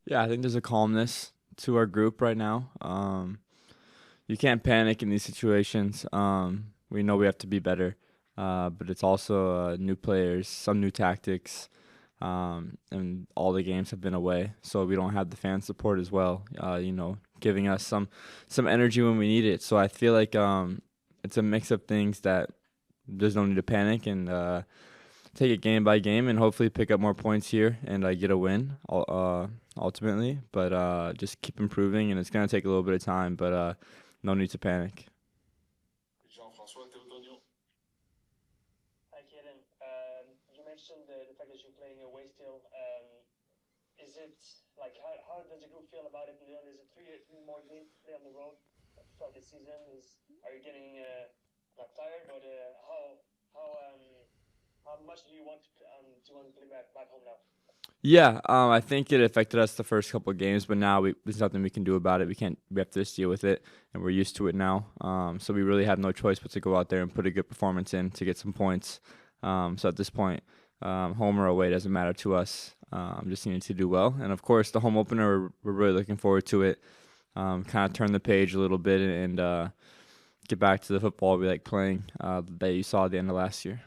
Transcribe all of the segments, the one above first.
Yeah, I think there's a calmness to our group right now. You can't panic in these situations. We know we have to be better, but it's also new players, some new tactics, and all the games have been away, so we don't have the fan support as well. Giving us some energy when we need it. So I feel like it's a mix of things that there's no need to panic and take it game by game and hopefully pick up more points here and get a win ultimately. But just keep improving, and it's gonna take a little bit of time, but no need to panic. Hi, Caden. You mentioned the fact that you're playing away still. Is it like how does the group feel about it? You know, there's a three more games to play on the road throughout the season. Are you getting not tired, but how much do you want to play back home now? Yeah, I think it affected us the first couple of games, but now there's nothing we can do about it. We can't. We have to just deal with it, and we're used to it now. So we really have no choice but to go out there and put a good performance in to get some points. So at this point, home or away doesn't matter to us. Just need to do well, and of course, the home opener, we're really looking forward to it. Kind of turn the page a little bit and get back to the football we like playing that you saw at the end of last year.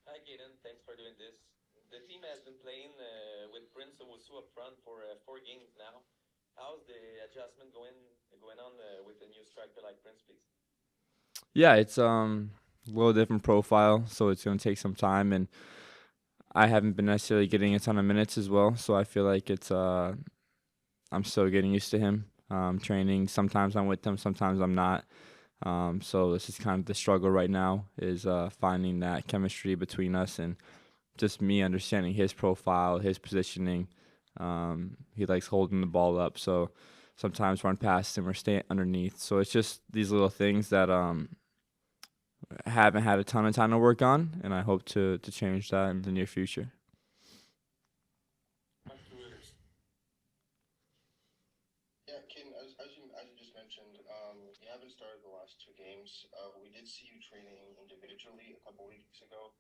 Hi, Caden. Thanks for doing this. The team has been playing with Prince Owusu up front for 4 games now. How's the adjustment going on with a new striker like Prince, please? Yeah, it's a little different profile, so it's gonna take some time, and I haven't been necessarily getting a ton of minutes as well, so I feel like it's I'm still getting used to him. Training, sometimes I'm with him, sometimes I'm not. So this is kind of the struggle right now is finding that chemistry between us and just me understanding his profile, his positioning. He likes holding the ball up, so sometimes run past him or stay underneath. So it's just these little things that haven't had a ton of time to work on, and I hope to change that in the near future. Yeah, Ken, as you just mentioned, you haven't started the last two games. We did see you training individually a couple weeks ago.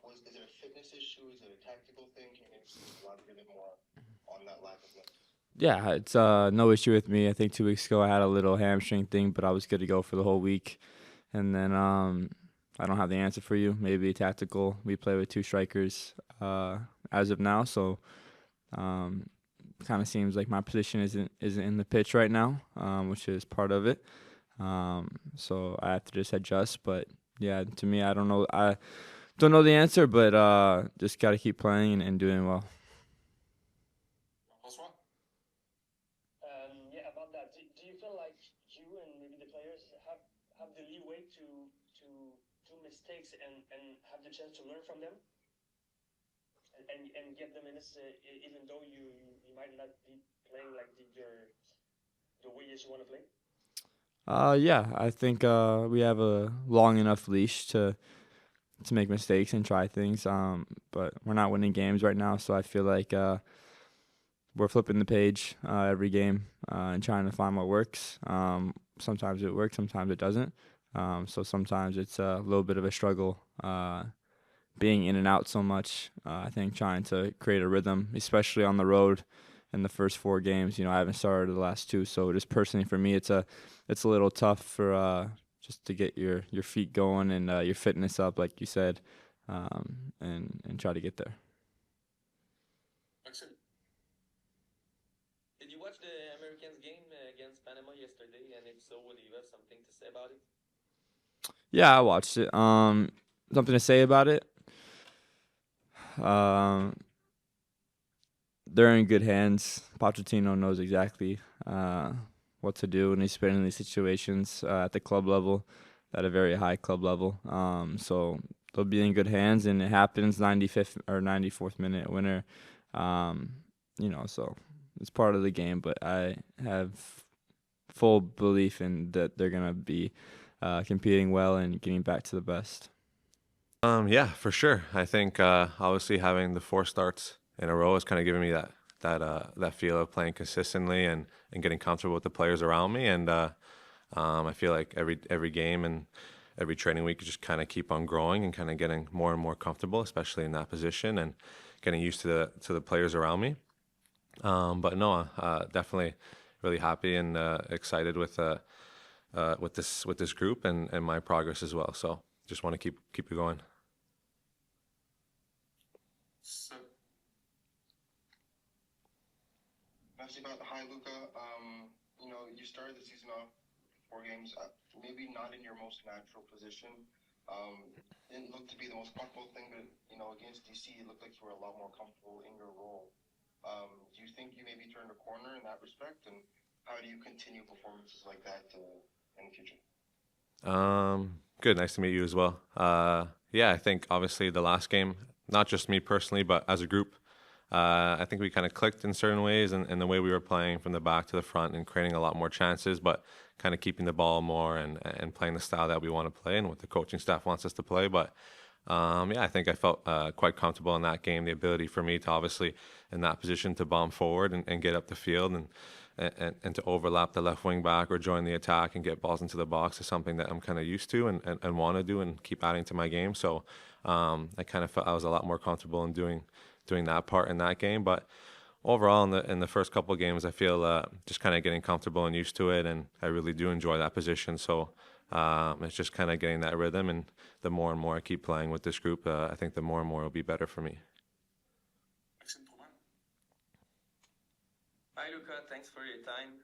Is it a fitness issue? Is it a tactical thing? Can you maybe just elaborate a bit more on that lack of minutes? Yeah, it's no issue with me. I think 2 weeks ago I had a little hamstring thing, but I was good to go for the whole week. And then I don't have the answer for you. Maybe tactical. We play with two strikers as of now, so um, kind of seems like my position isn't in the pitch right now, which is part of it. So I have to just adjust. But yeah, to me, I don't know. I don't know the answer, but just got to keep playing and doing well. Yeah, about that. Do you feel like you and maybe the players have the leeway to do mistakes and have the chance to learn from them and get the minutes even though you might not be playing like the way that you want to play? Yeah, I think we have a long enough leash to make mistakes and try things. But we're not winning games right now, so I feel like we're flipping the page every game and trying to find what works. Sometimes it works, sometimes it doesn't. So sometimes it's a little bit of a struggle being in and out so much. I think trying to create a rhythm, especially on the road in the first 4 games. I haven't started the last two, so just personally for me, it's a little tough for just to get your feet going and your fitness up, like you said, and try to get there. Did you watch the Americans game against Panama yesterday? And if so, would you have something to say about it? Yeah, I watched it. Something to say about it. Um, they're in good hands. Pochettino knows exactly what to do when he's put in these situations at the club level, at a very high club level. So they'll be in good hands, and it happens 95th or 94th minute winner. Um, so it's part of the game, but I have full belief in that they're gonna be competing well and getting back to the best. Yeah, for sure. I think obviously having the 4 starts in a row is kind of giving me that feel of playing consistently and getting comfortable with the players around me. And I feel like every game and every training week, just kind of keep on growing and kind of getting more and more comfortable, especially in that position, and getting used to the players around me. But no, definitely really happy and excited with this group and my progress as well. So just want to keep it going. So, hi, Luca. You started the season off 4 games, maybe not in your most natural position. Didn't look to be the most comfortable thing, but against DC, it looked like you were a lot more comfortable in your role. Do you think you maybe turned a corner in that respect, and how do you continue performances like that in the future? Good. Nice to meet you as well. Yeah, I think obviously the last game, not just me personally, but as a group, I think we kind of clicked in certain ways, and the way we were playing from the back to the front and creating a lot more chances, but kind of keeping the ball more and playing the style that we want to play and what the coaching staff wants us to play. But yeah, I think I felt quite comfortable in that game. The ability for me to obviously in that position to bomb forward and get up the field and to overlap the left wing back or join the attack and get balls into the box is something that I'm kind of used to and want to do and keep adding to my game. So I kind of felt I was a lot more comfortable in doing that part in that game. But overall, in the first couple of games, I feel just kind of getting comfortable and used to it, and I really do enjoy that position. So it's just kind of getting that rhythm, and the more and more I keep playing with this group, I think the more and more it'll be better for me. Hi, Luca. Thanks for your time.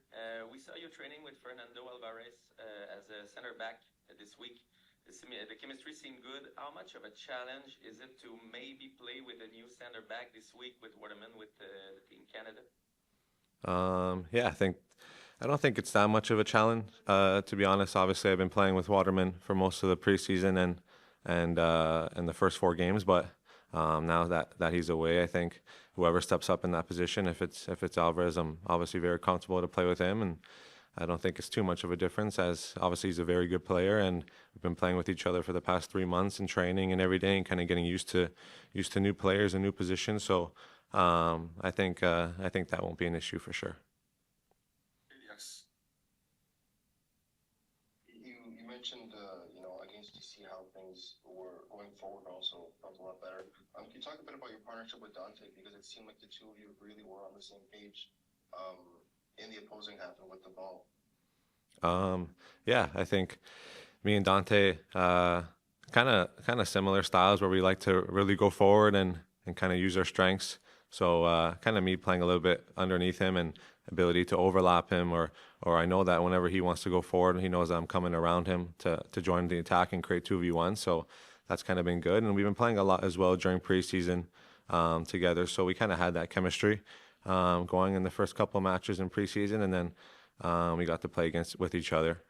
We saw you training with Fernando Alvarez as a center back this week. The chemistry seemed good. How much of a challenge is it to maybe play with a new center back this week with Waterman with the Team Canada? Yeah, I don't think it's that much of a challenge. To be honest, obviously I've been playing with Waterman for most of the preseason and in the first 4 games, but now that he's away, I think whoever steps up in that position, if it's Alvarez, I'm obviously very comfortable to play with him, and I don't think it's too much of a difference, as obviously he's a very good player, and we've been playing with each other for the past 3 months and training and every day and kind of getting used to new players and new positions. So I think that won't be an issue for sure. Yes. You mentioned against DC how things were going forward also felt a lot better. Can you talk a bit about your partnership with Dante, because it seemed like the two of you really were on the same page in the opposing half and with the ball? Yeah, I think me and Dante kind of similar styles where we like to really go forward and kind of use our strengths. So kind of me playing a little bit underneath him and ability to overlap him, or I know that whenever he wants to go forward, he knows that I'm coming around him to join the attack and create 2v1. So that's kind of been good. And we've been playing a lot as well during preseason together. So we kind of had that chemistry going in the first couple of matches in preseason, and then we got to play with each other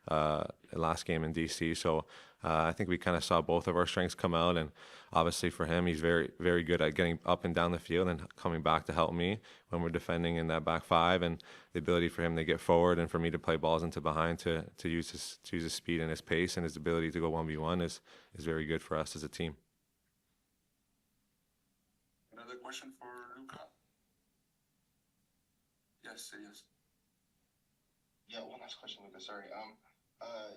last game in DC. So I think we kind of saw both of our strengths come out, and obviously for him, he's very, very good at getting up and down the field and coming back to help me when we're defending in that back 5, and the ability for him to get forward and for me to play balls into behind to use his speed and his pace and his ability to go 1v1 is very good for us as a team. Another question for Luca? Yes. Yeah, one last question, Luca. Sorry.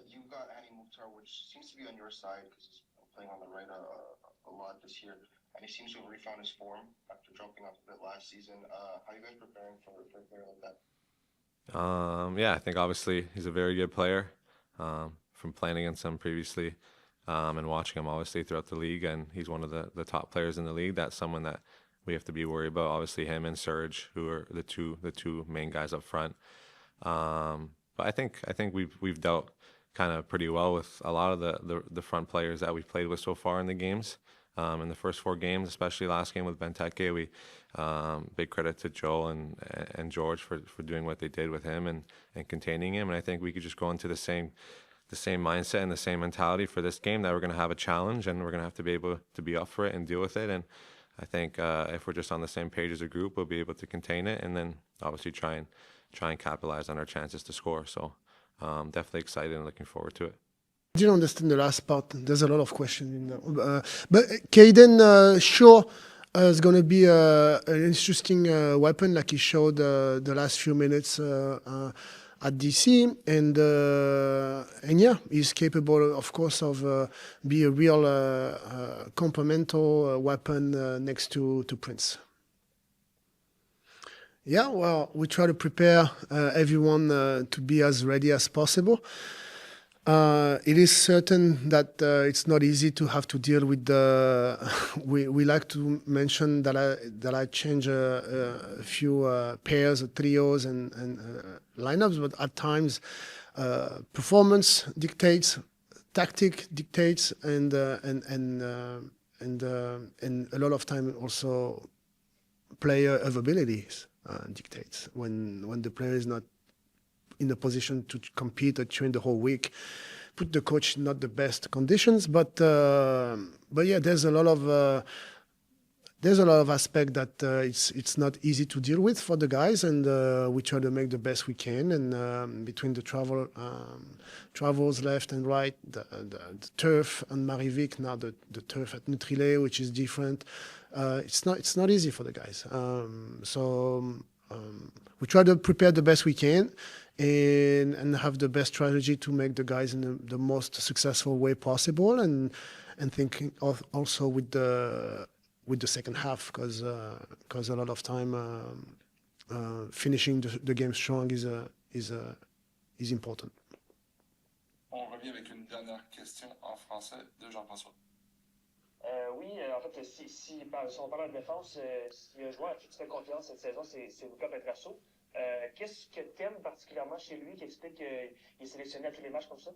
You got Annie Mukhtar, which seems to be on your side because he's playing on the right a lot this year, and he seems to have refound his form after dropping off a bit last season. How are you guys preparing for a player like that? Yeah, I think obviously he's a very good player from playing against him previously and watching him obviously throughout the league, and he's one of the top players in the league. That's someone that we have to be worried about. Obviously him and Serge, who are the two main guys up front. But I think we've dealt kind of pretty well with a lot of the front players that we've played with so far in the games. In the first 4 games, especially last game with Benteke, we big credit to Joel and George for doing what they did with him and containing him. And I think we could just go into the same mindset and the same mentality for this game, that we're going to have a challenge and we're going to have to be able to be up for it and deal with it. And I think if we're just on the same page as a group, we'll be able to contain it and then obviously try and capitalize on our chances to score. So definitely excited and looking forward to it. I didn't understand the last part. There's a lot of questions in there. But Caden, sure, is going to be an interesting weapon, like he showed the last few minutes at DC, and yeah, he's capable, of course, of be a real complemental weapon next to Prince. Yeah, well, we try to prepare everyone to be as ready as possible. It is certain that it's not easy to have to deal with the. We like to mention that I change a few pairs or trios and lineups, but at times performance dictates, tactic dictates, and a lot of time also player availabilities dictates when the player is not in a position to compete or train the whole week, put the coach in not the best conditions. But yeah, there's a lot of aspect that it's not easy to deal with for the guys, and we try to make the best we can. And between the travels left and right, the turf and Marivic, now the turf at Nutrile, which is different. It's not easy for the guys. We try to prepare the best we can and have the best strategy to make the guys in the most successful way possible, and thinking of also with the second half, because a lot of time finishing the game strong is important. On revient avec une dernière question en français de Jean-François. Oui, en fait, si on parle de défense, s'il y a un joueur à qui tu fais confiance cette saison, c'est Luca Petrasso. Qu'est-ce que tu aimes particulièrement chez lui qui explique qu'il est sélectionné à tous les matchs comme ça?